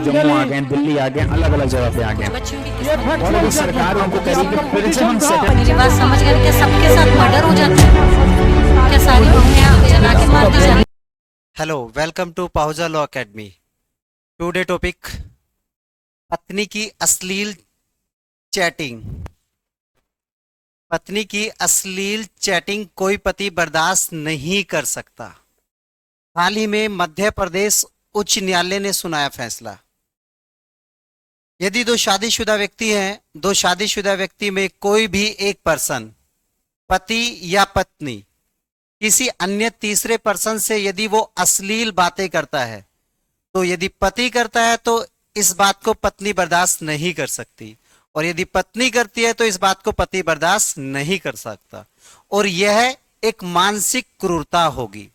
जम्मू आ गए, दिल्ली आ गए, अलग अलग जगह पे आ गए, और अभी सरकार उनको करेगी फिर से हम मेरी बात समझ गए? क्या सबके साथ मर्डर हो जाता है? क्या सारी बहुएं जला के मार दी जाती? Hello, welcome to Pahuja law academy. Today topic पत्नी की अश्लील चैटिंग। पत्नी की अश्लील चैटिंग कोई पति बर्दाश्त नहीं कर सकता। हाल ही में मध्य प्रदेश उच्च न्यायालय ने सुनाया फैसला। यदि दो शादीशुदा व्यक्ति हैं, दो शादीशुदा व्यक्ति में कोई भी एक पर्सन, पति या पत्नी, किसी अन्य तीसरे पर्सन से यदि वो अश्लील बातें करता है, तो यदि पति करता है तो इस बात को पत्नी बर्दाश्त नहीं कर सकती, और यदि पत्नी करती है तो इस बात को पति बर्दाश्त नहीं कर सकता, और यह एक मानसिक क्रूरता होगी।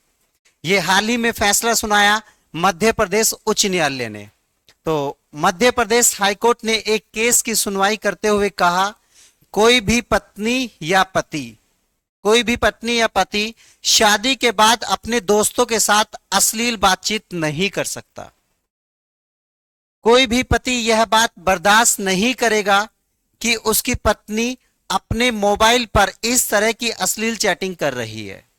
यह हाल ही में फैसला सुनाया मध्य प्रदेश उच्च न्यायालय ने। तो मध्य प्रदेश हाईकोर्ट ने एक केस की सुनवाई करते हुए कहा, कोई भी पत्नी या पति शादी के बाद अपने दोस्तों के साथ अश्लील बातचीत नहीं कर सकता। कोई भी पति यह बात बर्दाश्त नहीं करेगा कि उसकी पत्नी अपने मोबाइल पर इस तरह की अश्लील चैटिंग कर रही है।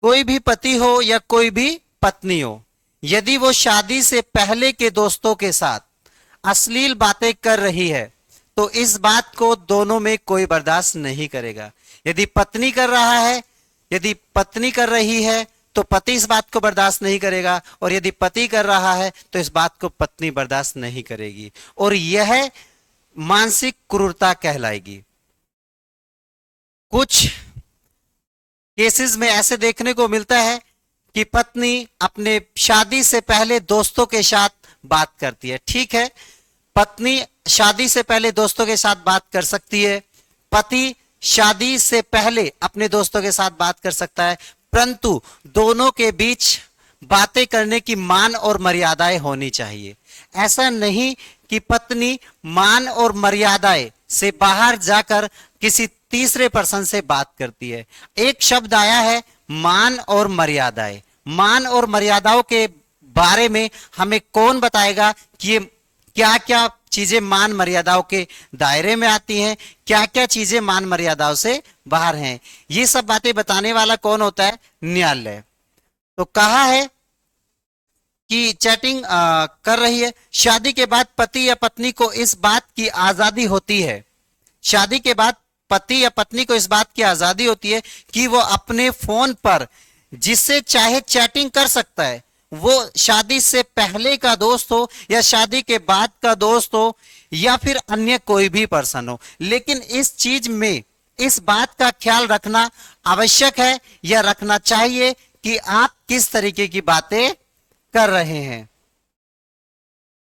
कोई भी पति हो या कोई भी पत्नी हो, यदि वो शादी से पहले के दोस्तों के साथ अश्लील बातें कर रही है तो इस बात को दोनों में कोई बर्दाश्त नहीं करेगा। यदि पत्नी कर रहा है, यदि पत्नी कर रही है तो पति इस बात को बर्दाश्त नहीं करेगा, और यदि पति कर रहा है तो इस बात को पत्नी बर्दाश्त नहीं करेगी, और यह मानसिक क्रूरता कहलाएगी। कुछ केसेस में ऐसे देखने को मिलता है कि पत्नी अपने शादी से पहले दोस्तों के साथ बात करती है। ठीक है, पत्नी शादी से पहले दोस्तों के साथ बात कर सकती है, पति शादी से पहले अपने दोस्तों के साथ बात कर सकता है, परंतु दोनों के बीच बातें करने की मान और मर्यादाएं होनी चाहिए। ऐसा नहीं कि पत्नी मान और मर्यादाएं से बाहर जाकर किसी तीसरे पर्सन से बात करती है। एक शब्द आया है मान और मर्यादाएं। मान और मर्यादाओं के बारे में हमें कौन बताएगा कि ये क्या क्या चीजें मान मर्यादाओं के दायरे में आती हैं, क्या क्या चीजें मान मर्यादाओं से बाहर हैं। ये सब बातें बताने वाला कौन होता है? न्यायालय। तो कहा है कि चैटिंग कर रही है, शादी के बाद पति या पत्नी को इस बात की आजादी होती है, शादी के बाद पति या पत्नी को इस बात की आजादी होती है कि वो अपने फोन पर जिससे चाहे चैटिंग कर सकता है, वो शादी से पहले का दोस्त हो या शादी के बाद का दोस्त हो या फिर अन्य कोई भी पर्सन हो। लेकिन इस चीज में इस बात का ख्याल रखना आवश्यक है या रखना चाहिए कि आप किस तरीके की बातें कर रहे हैं।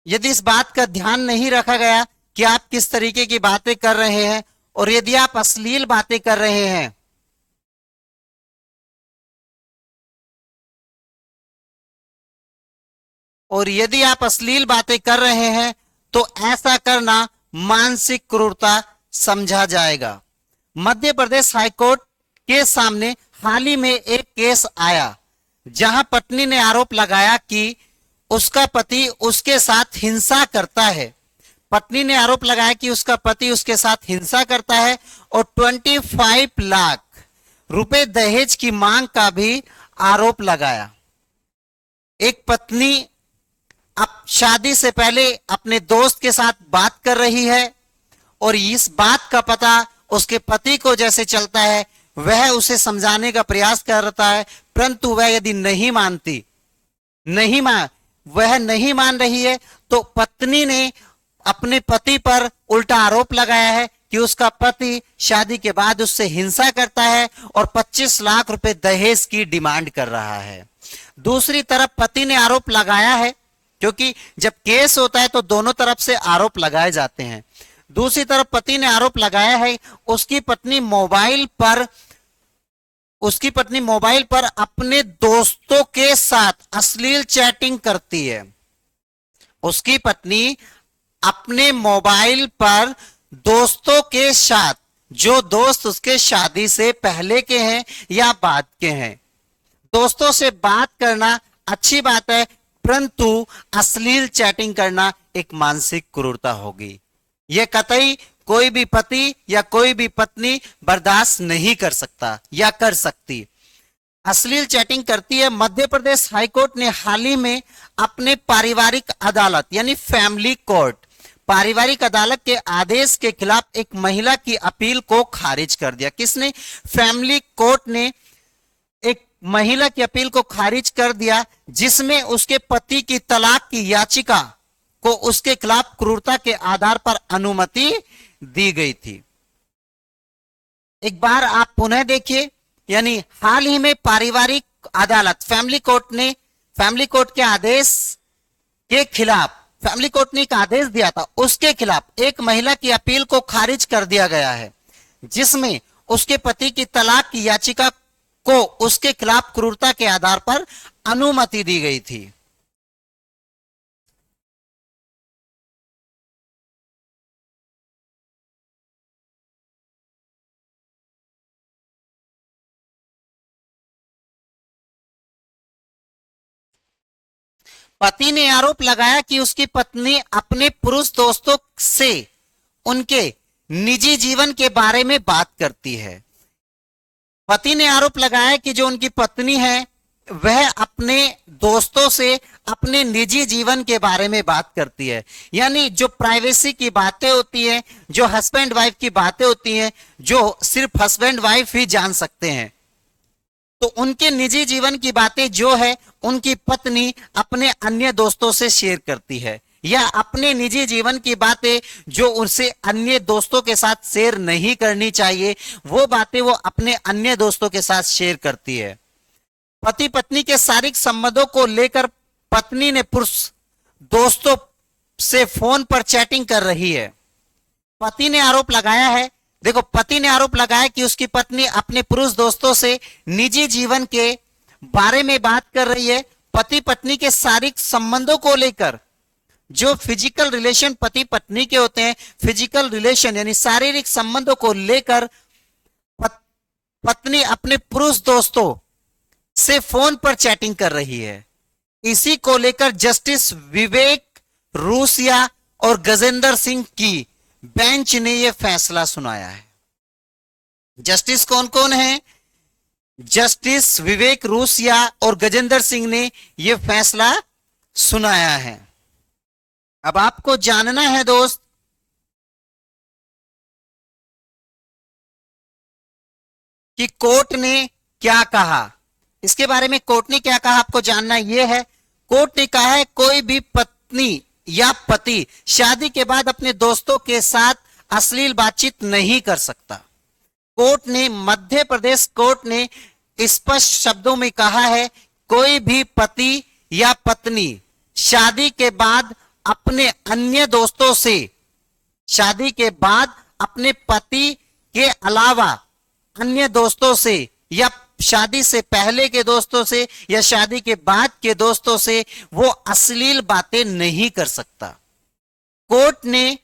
यदि इस बात का ध्यान नहीं रखा गया कि आप किस तरीके की बातें कर रहे हैं, और यदि आप अश्लील बातें कर रहे हैं, तो ऐसा करना मानसिक क्रूरता समझा जाएगा। मध्य प्रदेश हाईकोर्ट के सामने हाल ही में एक केस आया जहां पत्नी ने आरोप लगाया कि उसका पति उसके साथ हिंसा करता है। पत्नी ने आरोप लगाया कि उसका पति उसके साथ हिंसा करता है और 25 लाख रुपए दहेज की मांग का भी आरोप लगाया। एक पत्नी अब शादी से पहले अपने दोस्त के साथ बात कर रही है और इस बात का पता उसके पति को जैसे चलता है, वह उसे समझाने का प्रयास करता है, परंतु वह यदि नहीं मान रही है तो पत्नी ने अपने पति पर उल्टा आरोप लगाया है कि उसका पति शादी के बाद उससे हिंसा करता है और 25 लाख रुपए दहेज की डिमांड कर रहा है। दूसरी तरफ पति ने आरोप लगाया है, क्योंकि जब केस होता है तो दोनों तरफ से आरोप लगाए जाते हैं। दूसरी तरफ पति ने आरोप लगाया है उसकी पत्नी मोबाइल पर अपने दोस्तों के साथ अश्लील चैटिंग करती है। उसकी पत्नी अपने मोबाइल पर दोस्तों के साथ, जो दोस्त उसके शादी से पहले के हैं या बाद के हैं, दोस्तों से बात करना अच्छी बात है, परंतु अश्लील चैटिंग करना एक मानसिक क्रूरता होगी। यह कतई कोई भी पति या कोई भी पत्नी बर्दाश्त नहीं कर सकता या कर सकती। अश्लील चैटिंग करती है। मध्य प्रदेश हाईकोर्ट ने हाल ही में अपने पारिवारिक अदालत यानी फैमिली कोर्ट, पारिवारिक अदालत के आदेश के खिलाफ एक महिला की अपील को खारिज कर दिया। किसने? फैमिली कोर्ट ने एक महिला की अपील को खारिज कर दिया, जिसमें उसके पति की तलाक की याचिका को उसके खिलाफ क्रूरता के आधार पर अनुमति दी गई थी। एक बार आप पुनः देखिए, यानी हाल ही में पारिवारिक अदालत फैमिली कोर्ट के आदेश के खिलाफ, फैमिली कोर्ट ने एक आदेश दिया था, उसके खिलाफ एक महिला की अपील को खारिज कर दिया गया है, जिसमें उसके पति की तलाक की याचिका को उसके खिलाफ क्रूरता के आधार पर अनुमति दी गई थी। पति ने आरोप लगाया कि उसकी पत्नी अपने पुरुष दोस्तों से उनके निजी जीवन के बारे में बात करती है। पति ने आरोप लगाया कि जो उनकी पत्नी है वह अपने दोस्तों से अपने निजी जीवन के बारे में बात करती है, यानी जो प्राइवेसी की बातें होती हैं, जो हस्बैंड वाइफ की बातें होती हैं, जो सिर्फ हस्बैंड वाइफ ही जान सकते हैं, तो उनके निजी जीवन की बातें जो है उनकी पत्नी अपने अन्य दोस्तों से शेयर करती है, या अपने निजी जीवन की बातें जो उनसे अन्य दोस्तों के साथ शेयर नहीं करनी चाहिए, वो बातें वो अपने अन्य दोस्तों के साथ शेयर करती है। पति पत्नी के शारीरिक संबंधों को लेकर पत्नी ने पुरुष दोस्तों से फोन पर चैटिंग कर रही है। पति ने आरोप लगाया है, देखो, पति ने आरोप लगाया कि उसकी पत्नी अपने पुरुष दोस्तों से निजी जीवन के बारे में बात कर रही है। पति पत्नी के शारीरिक संबंधों को लेकर, जो फिजिकल रिलेशन पति पत्नी के होते हैं, फिजिकल रिलेशन यानी शारीरिक संबंधों को लेकर पत्नी अपने पुरुष दोस्तों से फोन पर चैटिंग कर रही है। इसी को लेकर जस्टिस विवेक रूसिया और गजेंद्र सिंह की बेंच ने यह फैसला सुनाया है। जस्टिस कौन कौन है? जस्टिस विवेक रूसिया और गजेंद्र सिंह ने यह फैसला सुनाया है। अब आपको जानना है दोस्त कि कोर्ट ने क्या कहा, इसके बारे में कोर्ट ने क्या कहा आपको जानना यह है। कोर्ट ने कहा है कोई भी पत्नी या पति शादी के बाद अपने दोस्तों के साथ अश्लील बातचीत नहीं कर सकता। कोर्ट ने, मध्य प्रदेश कोर्ट ने स्पष्ट शब्दों में कहा है, कोई भी पति या पत्नी शादी के बाद अपने अन्य दोस्तों से, शादी के बाद अपने पति के अलावा अन्य दोस्तों से, या शादी से पहले के दोस्तों से या शादी के बाद के दोस्तों से वो अश्लील बातें नहीं कर सकता। कोर्ट ने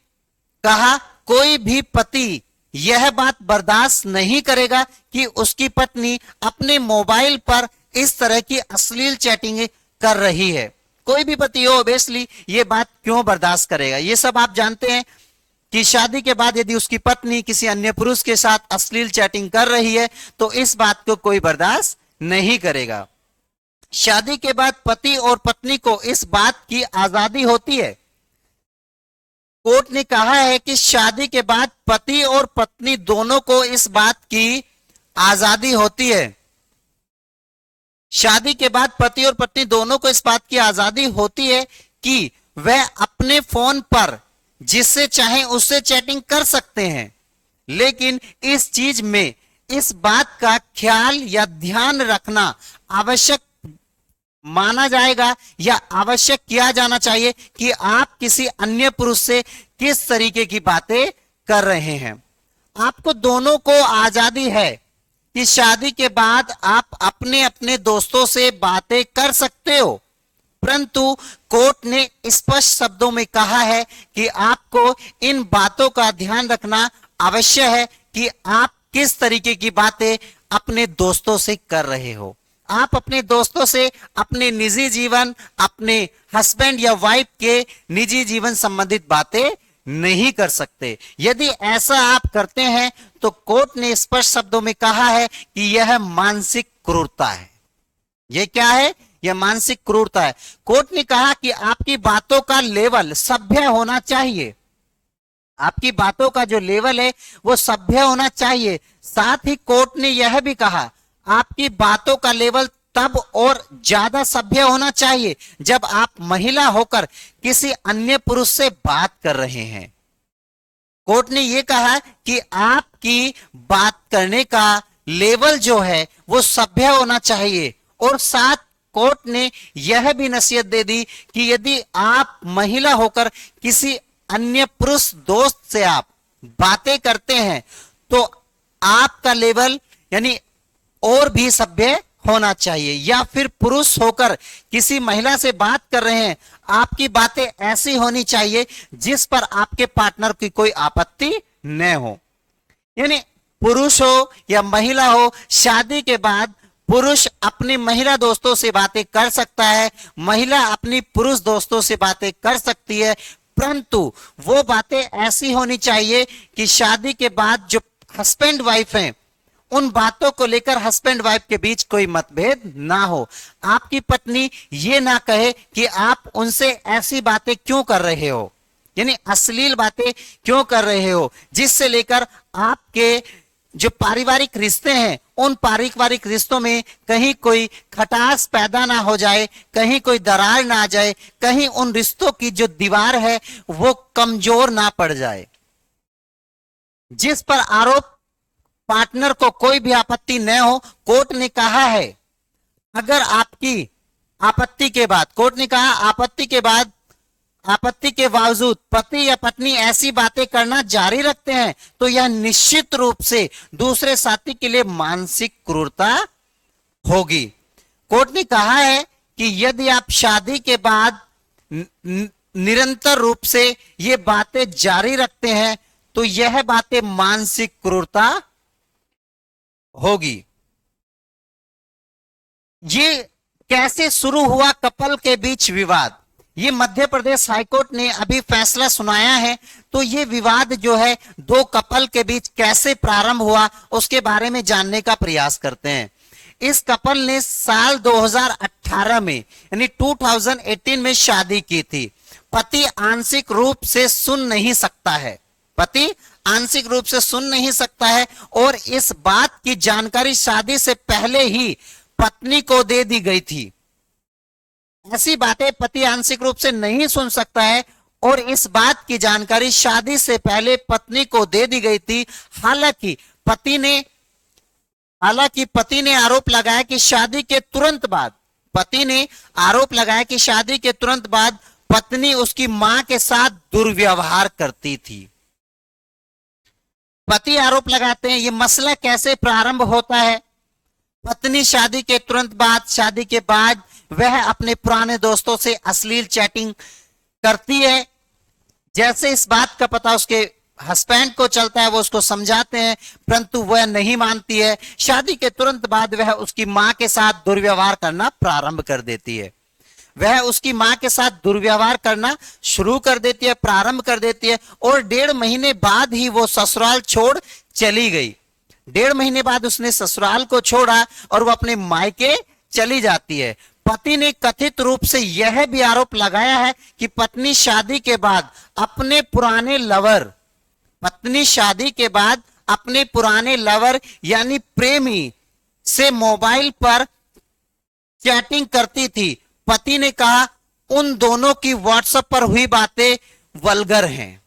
कहा कोई भी पति यह बात बर्दाश्त नहीं करेगा कि उसकी पत्नी अपने मोबाइल पर इस तरह की अश्लील चैटिंग कर रही है। कोई भी पति हो ऑब्वियसली ये बात क्यों बर्दाश्त करेगा। ये सब आप जानते हैं कि शादी के बाद यदि उसकी पत्नी किसी अन्य पुरुष के साथ अश्लील चैटिंग कर रही है तो इस बात को कोई बर्दाश्त नहीं करेगा। शादी के बाद पति और पत्नी को इस बात की आजादी होती है। कोर्ट ने कहा है कि शादी के बाद पति और पत्नी दोनों को इस बात की आजादी होती है। शादी के बाद पति और पत्नी दोनों को इस बात की आजादी होती है कि वह अपने फोन पर जिससे चाहे उससे चैटिंग कर सकते हैं, लेकिन इस चीज में इस बात का ख्याल या ध्यान रखना आवश्यक माना जाएगा या आवश्यक किया जाना चाहिए कि आप किसी अन्य पुरुष से किस तरीके की बातें कर रहे हैं। आपको दोनों को आजादी है कि शादी के बाद आप अपने अपने दोस्तों से बातें कर सकते हो, परंतु कोर्ट ने स्पष्ट शब्दों में कहा है कि आपको इन बातों का ध्यान रखना आवश्यक है कि आप किस तरीके की बातें अपने दोस्तों से कर रहे हो। आप अपने दोस्तों से अपने निजी जीवन, अपने हस्बैंड या वाइफ के निजी जीवन संबंधित बातें नहीं कर सकते। यदि ऐसा आप करते हैं तो कोर्ट ने स्पष्ट शब्दों में कहा है कि यह मानसिक क्रूरता है। यह क्या है? यह मानसिक क्रूरता है। कोर्ट ने कहा कि आपकी बातों का लेवल सभ्य होना चाहिए। आपकी बातों का जो लेवल है वो सभ्य होना चाहिए। साथ ही कोर्ट ने यह भी कहा आपकी बातों का लेवल तब और ज्यादा सभ्य होना चाहिए जब आप महिला होकर किसी अन्य पुरुष से बात कर रहे हैं। कोर्ट ने यह कहा कि आपकी बात करने का लेवल जो है वो सभ्य होना चाहिए। और साथ कोर्ट ने यह भी नसीहत दे दी कि यदि आप महिला होकर किसी अन्य पुरुष दोस्त से आप बातें करते हैं तो आपका लेवल यानी और भी सभ्य होना चाहिए। या फिर पुरुष होकर किसी महिला से बात कर रहे हैं, आपकी बातें ऐसी होनी चाहिए जिस पर आपके पार्टनर की कोई आपत्ति न हो। यानी पुरुष हो या महिला हो, शादी के बाद पुरुष अपनी महिला दोस्तों से बातें कर सकता है, महिला अपनी पुरुष दोस्तों से बातें कर सकती है, परंतु वो बातें ऐसी होनी चाहिए कि शादी के बाद जो हस्बैंड वाइफ हैं उन बातों को लेकर हस्बैंड वाइफ के बीच कोई मतभेद ना हो। आपकी पत्नी ये ना कहे कि आप उनसे ऐसी बातें क्यों कर रहे हो, यानी अश्लील बातें क्यों कर रहे हो, जिससे लेकर आपके जो पारिवारिक रिश्ते हैं उन पारिवारिक रिश्तों में कहीं कोई खटास पैदा ना हो जाए, कहीं कोई दरार ना आ जाए, कहीं उन रिश्तों की जो दीवार है वो कमजोर ना पड़ जाए। जिस पर आरोप पार्टनर को कोई भी आपत्ति न हो, कोर्ट ने कहा है अगर आपकी आपत्ति के बाद, कोर्ट ने कहा आपत्ति के बावजूद पति या पत्नी ऐसी बातें करना जारी रखते हैं तो यह निश्चित रूप से दूसरे साथी के लिए मानसिक क्रूरता होगी। कोर्ट ने कहा है कि यदि आप शादी के बाद निरंतर रूप से ये बातें जारी रखते हैं तो यह बातें मानसिक क्रूरता होगी। ये कैसे शुरू हुआ कपल के बीच विवाद? ये मध्य प्रदेश हाईकोर्ट ने अभी फैसला सुनाया है। तो ये विवाद जो है दो कपल के बीच कैसे प्रारंभ हुआ उसके बारे में जानने का प्रयास करते हैं। इस कपल ने साल 2018 में यानी 2018 में शादी की थी। पति आंशिक रूप से सुन नहीं सकता है, पति आंशिक रूप से सुन नहीं सकता है और इस बात की जानकारी शादी से पहले ही पत्नी को दे दी गई थी। ऐसी बातें पति आंशिक रूप से नहीं सुन सकता है और इस बात की जानकारी शादी से पहले पत्नी को दे दी गई थी। हालांकि पति ने आरोप लगाया कि शादी के तुरंत बाद पत्नी उसकी मां के साथ दुर्व्यवहार करती थी। पति आरोप लगाते हैं। ये मसला कैसे प्रारंभ होता है? पत्नी शादी के बाद वह अपने पुराने दोस्तों से अश्लील चैटिंग करती है। जैसे इस बात का पता उसके हस्बैंड को चलता है, वो उसको समझाते हैं, परंतु वह नहीं मानती है। शादी के तुरंत बाद वह उसकी मां के साथ दुर्व्यवहार करना प्रारंभ कर देती है। वह उसकी मां के साथ दुर्व्यवहार करना शुरू कर देती है, प्रारंभ कर देती है और 1.5 महीने बाद ही वो ससुराल छोड़ चली गई। 1.5 महीने बाद उसने ससुराल को छोड़ा और वो अपने मायके चली जाती है। पति ने कथित रूप से यह भी आरोप लगाया है कि पत्नी शादी के बाद अपने पुराने लवर यानी प्रेमी से मोबाइल पर चैटिंग करती थी। पति ने कहा उन दोनों की व्हाट्सएप पर हुई बातें वल्गर हैं।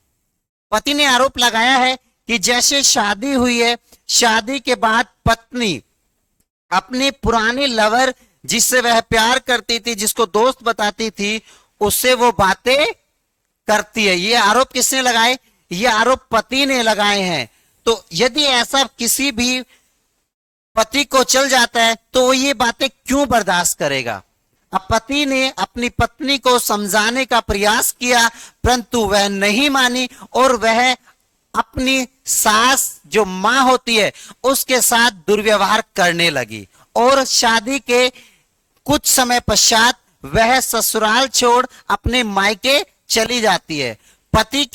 पति ने आरोप लगाया है कि जैसे शादी हुई है, शादी के बाद पत्नी अपने पुराने लवर जिससे वह प्यार करती थी, जिसको दोस्त बताती थी, उससे वो बातें करती है। ये आरोप किसने लगाए? ये आरोप पति ने लगाए हैं। तो यदि ऐसा किसी भी पति को चल जाता है तो वो ये बातें क्यों बर्दाश्त करेगा? अब पति ने अपनी पत्नी को समझाने का प्रयास किया परंतु वह नहीं मानी और वह अपनी सास जो मां होती है उसके साथ दुर्व्यवहार करने लगी और शादी के कुछ समय पश्चात वह ससुराल छोड़ अपने मायके चली जाती है। पति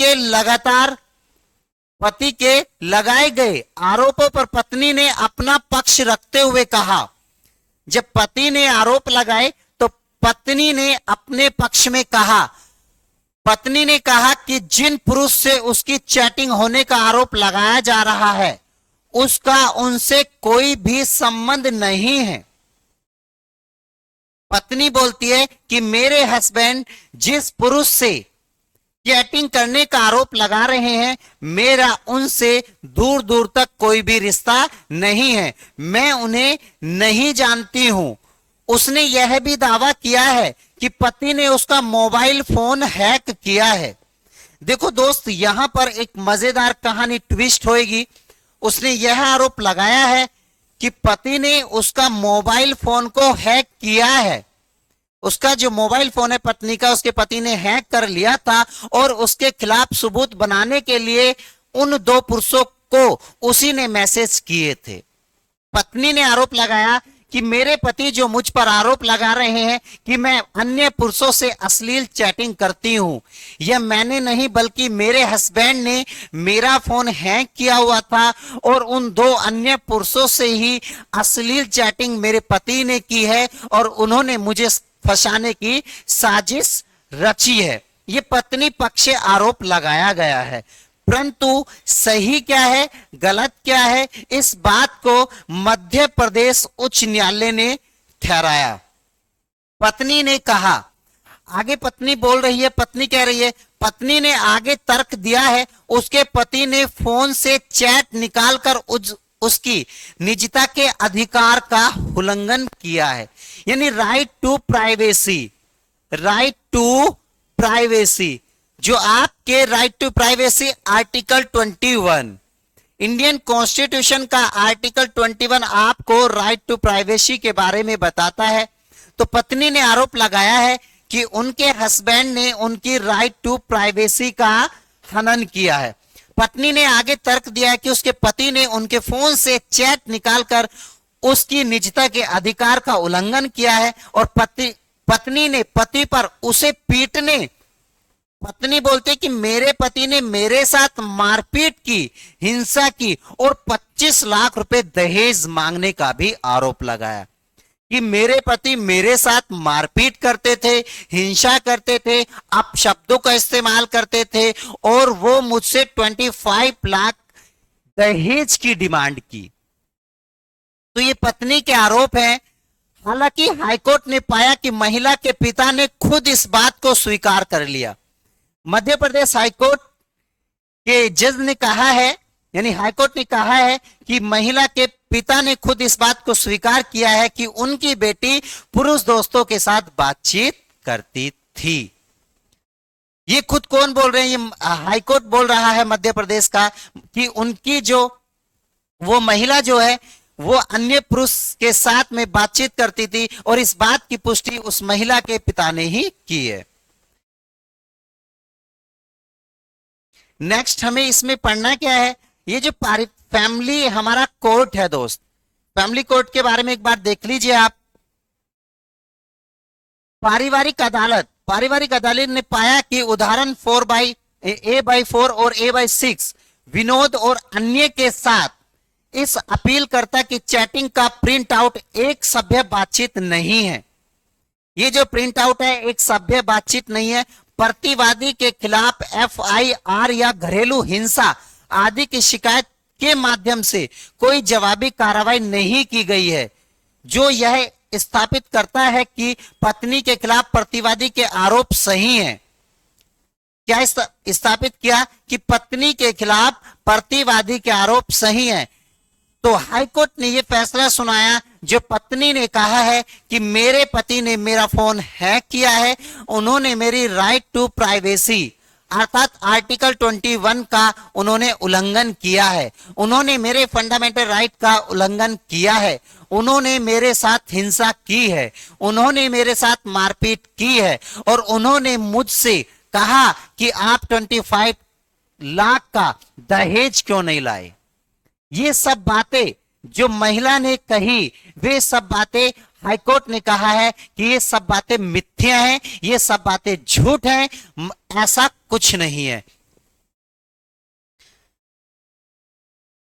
के लगाए गए आरोपों पर पत्नी ने अपना पक्ष रखते हुए कहा, जब पति ने आरोप लगाए तो पत्नी ने अपने पक्ष में कहा, पत्नी ने कहा कि जिन पुरुष से उसकी चैटिंग होने का आरोप लगाया जा रहा है उसका उनसे कोई भी संबंध नहीं है। पत्नी बोलती है कि मेरे हस्बैंड जिस पुरुष से चैटिंग करने का आरोप लगा रहे हैं, मेरा उनसे दूर दूर तक कोई भी रिश्ता नहीं है, मैं उन्हें नहीं जानती हूं। उसने यह भी दावा किया है कि पति ने उसका मोबाइल फोन हैक किया है। देखो दोस्त, यहां पर एक मजेदार कहानी ट्विस्ट होएगी। उसने यह आरोप लगाया है कि पति ने उसका मोबाइल फोन को हैक किया है। उसका जो मोबाइल फोन है पत्नी का, उसके पति ने हैक कर लिया था और उसके खिलाफ सबूत बनाने के लिए उन दो पुरुषों को उसी ने मैसेज किए थे। पत्नी ने आरोप लगाया कि मेरे पति जो मुझ पर आरोप लगा रहे हैं कि मैं अन्य पुरुषों से अश्लील चैटिंग करती हूं, यह मैंने नहीं बल्कि मेरे हस्बैंड ने मेरा फोन हैक किया हुआ था और उन दो अन्य पुरुषों से ही अश्लील चैटिंग मेरे पति ने की है और उन्होंने मुझे फंसाने की साजिश रची है। ये पत्नी पक्ष से आरोप लगाया गया है, परंतु सही क्या है गलत क्या है, इस बात को मध्य प्रदेश उच्च न्यायालय ने ठहराया। पत्नी ने कहा, आगे पत्नी बोल रही है, पत्नी कह रही है, पत्नी ने आगे तर्क दिया है उसके पति ने फोन से चैट निकालकर उसकी निजता के अधिकार का उल्लंघन किया है। यानी राइट टू प्राइवेसी, जो आपके right to privacy article 21 Indian constitution का आर्टिकल 21 आपको राइट टू प्राइवेसी के बारे में बताता है। तो पत्नी ने आरोप लगाया है कि उनके हस्बैंड ने उनकी राइट टू प्राइवेसी का हनन किया है। पत्नी ने आगे तर्क दिया है कि उसके पति ने उनके फोन से चैट निकालकर उसकी निजता के अधिकार का उल्लंघन किया है और पत्नी ने पति पर उसे पीटने, पत्नी बोलती कि मेरे पति ने मेरे साथ मारपीट की, हिंसा की और 25 लाख रुपए दहेज मांगने का भी आरोप लगाया कि मेरे पति मेरे साथ मारपीट करते थे, हिंसा करते थे, अपशब्दों का इस्तेमाल करते थे और वो मुझसे 25 लाख दहेज की डिमांड की। तो ये पत्नी के आरोप हैं। हालांकि हाईकोर्ट ने पाया कि महिला के पिता ने खुद इस बात को स्वीकार कर लिया। मध्य प्रदेश हाईकोर्ट के जज ने कहा है, यानी हाईकोर्ट ने कहा है कि महिला के पिता ने खुद इस बात को स्वीकार किया है कि उनकी बेटी पुरुष दोस्तों के साथ बातचीत करती थी। ये खुद कौन बोल रहे हैं? ये हाईकोर्ट बोल रहा है मध्य प्रदेश का कि उनकी जो वो महिला जो है वो अन्य पुरुष के साथ में बातचीत करती थी और इस बात की पुष्टि उस महिला के पिता ने ही की है। नेक्स्ट हमें इसमें पढ़ना क्या है? ये जो फैमिली हमारा कोर्ट है दोस्त, फैमिली कोर्ट के बारे में एक बार देख लीजिए आप। पारिवारिक अदालत ने पाया कि उदाहरण 4/A/4 और A/6 विनोद और अन्य के साथ इस अपीलकर्ता की चैटिंग का प्रिंट आउट एक सभ्य बातचीत नहीं है। ये जो प्रिंट आउट है एक सभ्य बातचीत नहीं है। प्रतिवादी के खिलाफ FIR या घरेलू हिंसा आदि की शिकायत के माध्यम से कोई जवाबी कार्रवाई नहीं की गई है जो यह स्थापित करता है कि पत्नी के खिलाफ प्रतिवादी के आरोप सही हैं। क्या स्थापित किया कि पत्नी के खिलाफ प्रतिवादी के आरोप सही हैं। तो हाईकोर्ट ने यह फैसला सुनाया जो पत्नी ने कहा है कि मेरे पति ने मेरा फोन हैक किया है, उन्होंने मेरी राइट टू प्राइवेसी अर्थात आर्टिकल 21 का उन्होंने उल्लंघन किया है, उन्होंने मेरे फंडामेंटल राइट का उल्लंघन किया है, उन्होंने मेरे साथ हिंसा की है, उन्होंने मेरे साथ मारपीट की है और उन्होंने मुझसे कहा कि आप 25 लाख का दहेज क्यों नहीं लाए। ये सब बातें जो महिला ने कही वे सब बातें हाईकोर्ट ने कहा है कि ये सब बातें मिथ्या हैं, ये सब बातें झूठ हैं, ऐसा कुछ नहीं है।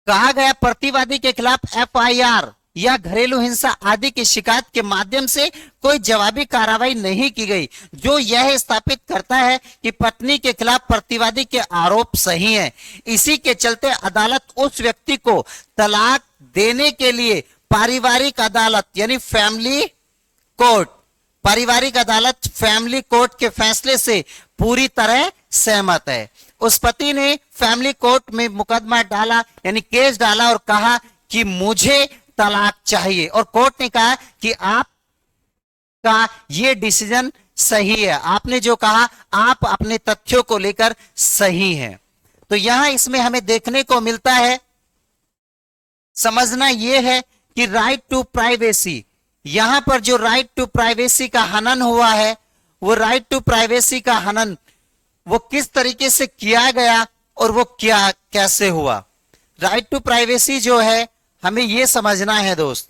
कहा गया प्रतिवादी के खिलाफ एफआईआर या घरेलू हिंसा आदि की शिकायत के माध्यम से कोई जवाबी कार्रवाई नहीं की गई, जो यह स्थापित करता है कि पत्नी के खिलाफ प्रतिवादी के आरोप सही हैं। इसी के चलते अदालत उस व्यक्ति को तलाक देने के लिए पारिवारिक अदालत यानी फैमिली कोर्ट, पारिवारिक अदालत फैमिली कोर्ट के फैसले से पूरी तरह सहमत है। उस पति ने फैमिली कोर्ट में मुकदमा डाला यानी केस डाला और कहा कि मुझे तलाक चाहिए, और कोर्ट ने कहा कि आपका ये डिसीजन सही है, आपने जो कहा आप अपने तथ्यों को लेकर सही हैं। तो यहां इसमें हमें देखने को मिलता है, समझना यह है कि राइट टू प्राइवेसी, यहां पर जो राइट टू प्राइवेसी का हनन हुआ है, वो राइट टू प्राइवेसी का हनन वो किस तरीके से किया गया और वो क्या कैसे हुआ। राइट टू प्राइवेसी जो है हमें यह समझना है दोस्त,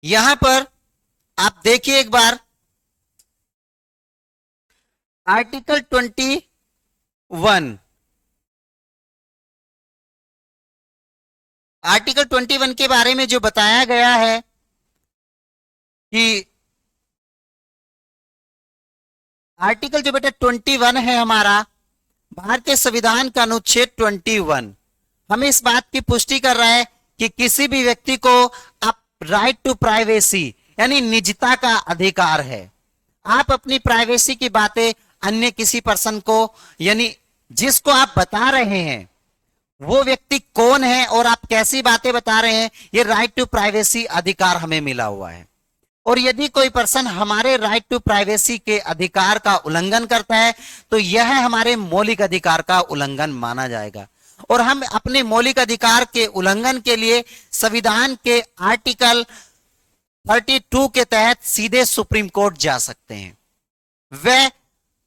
यहां पर आप देखिए एक बार आर्टिकल 21, आर्टिकल 21 के बारे में जो बताया गया है कि आर्टिकल जो बेटा 21 है हमारा भारतीय संविधान का अनुच्छेद 21 हमें इस बात की पुष्टि कर रहा है कि किसी भी व्यक्ति को आप राइट टू प्राइवेसी यानी निजता का अधिकार है। आप अपनी प्राइवेसी की बातें अन्य किसी पर्सन को यानी जिसको आप बता रहे हैं वो व्यक्ति कौन है और आप कैसी बातें बता रहे हैं, ये राइट टू प्राइवेसी अधिकार हमें मिला हुआ है। और यदि कोई पर्सन हमारे राइट टू प्राइवेसी के अधिकार का उल्लंघन करता है तो यह है मौलिक अधिकार का उल्लंघन माना जाएगा। और हम अपने मौलिक अधिकार के उल्लंघन के लिए संविधान के आर्टिकल 32 के तहत सीधे सुप्रीम कोर्ट जा सकते हैं। वह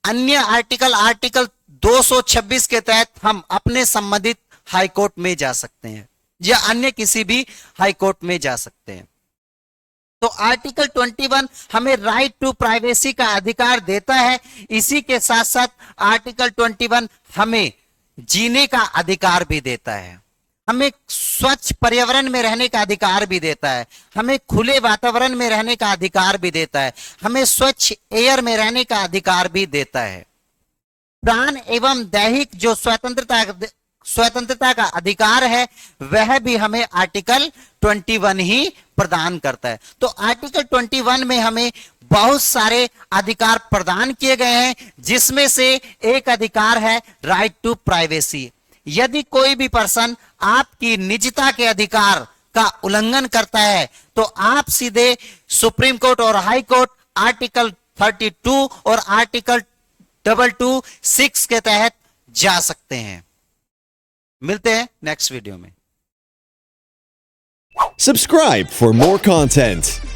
अन्य आर्टिकल 226 के तहत हम अपने संबंधित हाई कोर्ट में जा सकते हैं या अन्य किसी भी हाई कोर्ट में जा सकते हैं। तो आर्टिकल 21 हमें राइट टू प्राइवेसी का अधिकार देता है। इसी के साथ साथ आर्टिकल 21 हमें जीने का अधिकार भी देता है, हमें स्वच्छ पर्यावरण में रहने का अधिकार भी देता है, हमें खुले वातावरण में रहने का अधिकार भी देता है, हमें स्वच्छ एयर में रहने का अधिकार भी देता है। प्राण एवं दैहिक जो स्वतंत्रता का अधिकार है वह भी हमें आर्टिकल 21 ही प्रदान करता है। तो आर्टिकल 21 में हमें बहुत सारे अधिकार प्रदान किए गए हैं, जिसमें से एक अधिकार है राइट टू प्राइवेसी। यदि कोई भी पर्सन आपकी निजता के अधिकार का उल्लंघन करता है तो आप सीधे सुप्रीम कोर्ट और हाई कोर्ट आर्टिकल 32 और आर्टिकल 226 के तहत जा सकते हैं। मिलते हैं नेक्स्ट वीडियो में। Subscribe for more content.